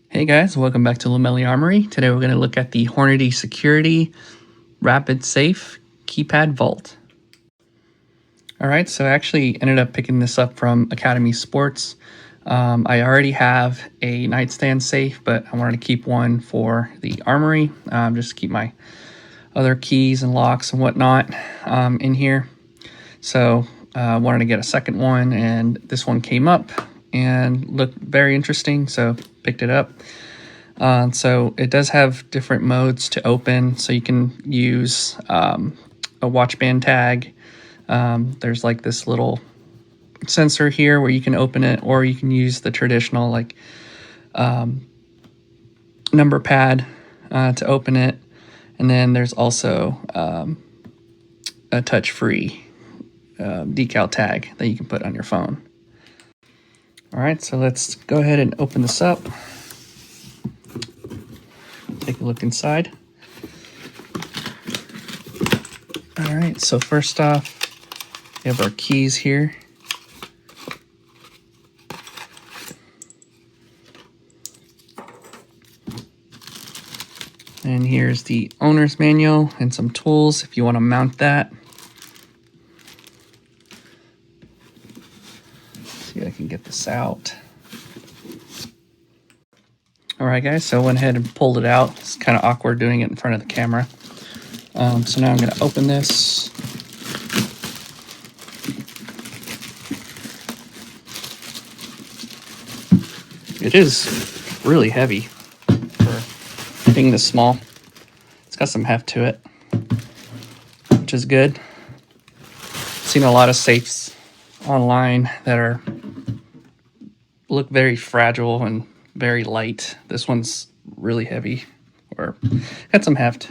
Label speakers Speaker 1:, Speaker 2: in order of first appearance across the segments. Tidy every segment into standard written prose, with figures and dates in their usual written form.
Speaker 1: Hey guys, welcome back to Lamelli Armory. Today we're going to look at the Hornady Security RAPiD Safe Keypad Vault. Alright, so I actually ended up picking this up from Academy Sports. I already have a nightstand safe, but I wanted to keep one for the Armory, just to keep my other keys and locks and whatnot in here. So I wanted to get a second one, and this one came up and looked very interesting, so picked it up. So it does have different modes to open, so you can use a watch band tag. There's like this little sensor here where you can open it, or you can use the traditional like number pad to open it. And then there's also a touch-free decal tag that you can put on your phone. All right, so let's go ahead and open this up. Take a look inside. All right, so first off, we have our keys here. And here's the owner's manual and some tools if you want to mount that. See if I can get this out. All right, guys, so I went ahead and pulled it out. It's kind of awkward doing it in front of the camera. So now I'm going to open this. It is really heavy for being this small. It's got some heft to it, which is good. I've seen a lot of safes online that look very fragile and very light. This one's really heavy, or got some heft.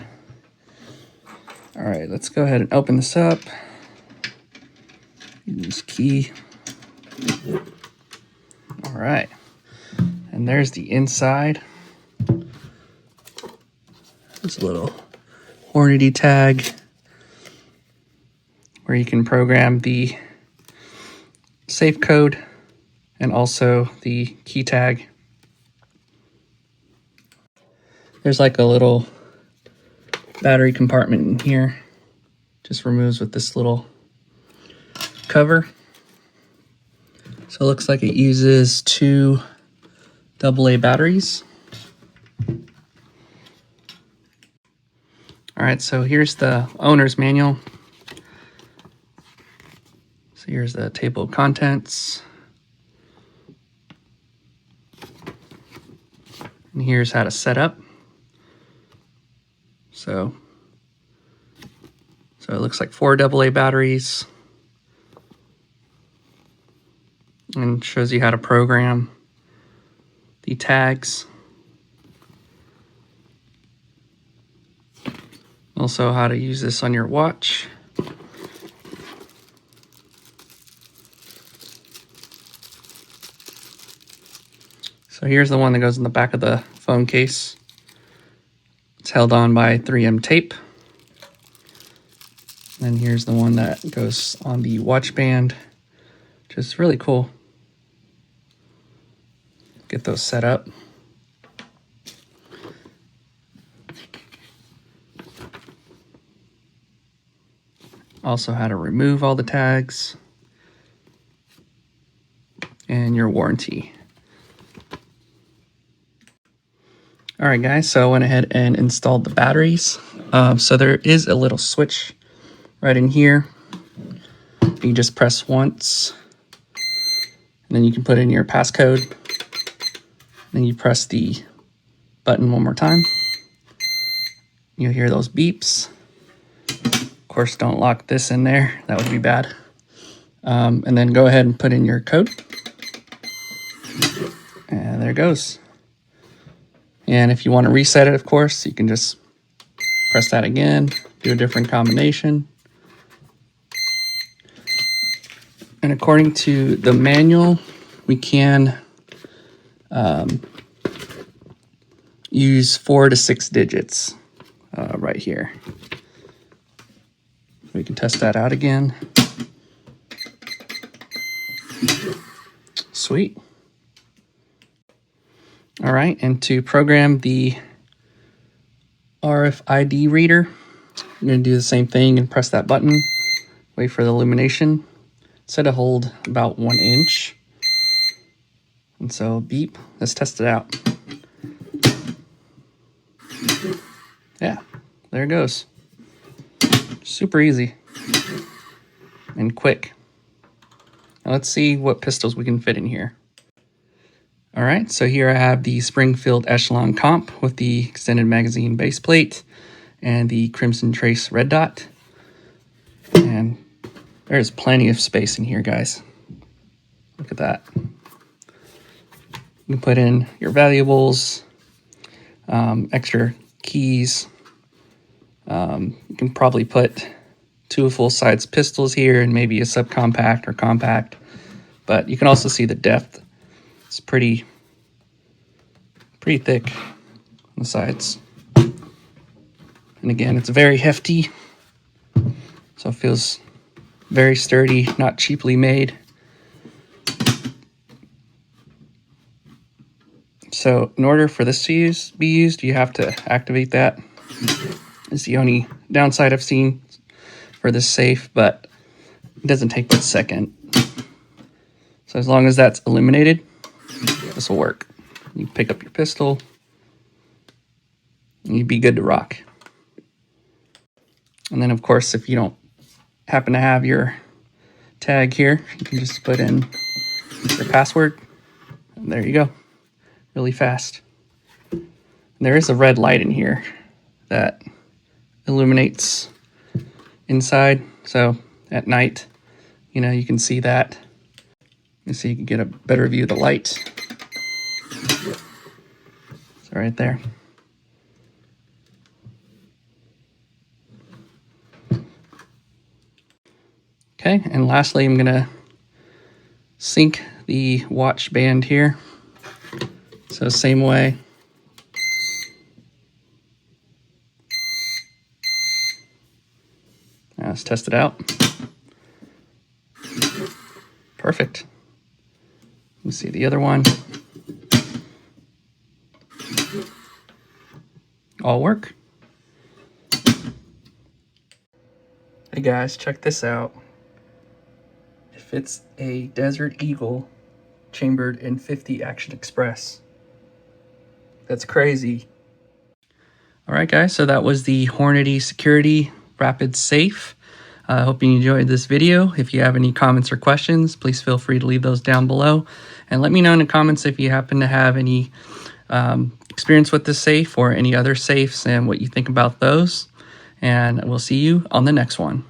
Speaker 1: All right, let's go ahead and open this up. Use key. All right, and there's the inside. There's a little Hornady tag where you can program the safe code and also the key tag. There's like a little battery compartment in here. Just removes with this little cover. So it looks like it uses 2 AA batteries. All right, so here's the owner's manual. So here's the table of contents. And here's how to set up. So it looks like 4 AA batteries, and shows you how to program the tags. Also how to use this on your watch. So here's the one that goes in the back of the phone case. It's held on by 3M tape. And here's the one that goes on the watch band, which is really cool. Get those set up. Also how to remove all the tags and your warranty. All right, guys, so I went ahead and installed the batteries. So there is a little switch right in here. You just press once, and then you can put in your passcode. Then you press the button one more time. You'll hear those beeps. Of course, don't lock this in there. That would be bad. And then go ahead and put in your code. And there it goes. And if you want to reset it, of course, you can just press that again, do a different combination. And according to the manual, we can use 4 to 6 digits right here. We can test that out again. Sweet. All right, and to program the RFID reader, I'm going to do the same thing and press that button, wait for the illumination, set a hold about 1 inch. And so beep, let's test it out. Yeah, there it goes. Super easy and quick. Now let's see what pistols we can fit in here. All right, so here I have the Springfield Echelon Comp with the extended magazine base plate and the Crimson Trace red dot. And there's plenty of space in here, guys. Look at that. You can put in your valuables, extra keys. You can probably put 2 full-size pistols here and maybe a subcompact or compact. But you can also see the depth. It's pretty thick on the sides. And again, it's very hefty, so it feels very sturdy, not cheaply made. So in order for this to be used, you have to activate that. It's the only downside I've seen for this safe, but it doesn't take but a second. So as long as that's illuminated, this will work. You pick up your pistol, and you'd be good to rock. And then, of course, if you don't happen to have your tag here, you can just put in your password, and there you go. Really fast. And there is a red light in here that illuminates inside, so at night, you can see that. You see, you can get a better view of the light. So right there. Okay, and lastly, I'm gonna sync the watch band here. So same way. Now let's test it out. Perfect. Let's see the other one. All work. Hey guys, check this out. It fits a Desert Eagle chambered in 50 Action Express. That's crazy. All right, guys, so that was the Hornady Security RAPiD Safe. I hope you enjoyed this video. If you have any comments or questions, please feel free to leave those down below. And let me know in the comments if you happen to have any experience with this safe or any other safes and what you think about those. And we'll see you on the next one.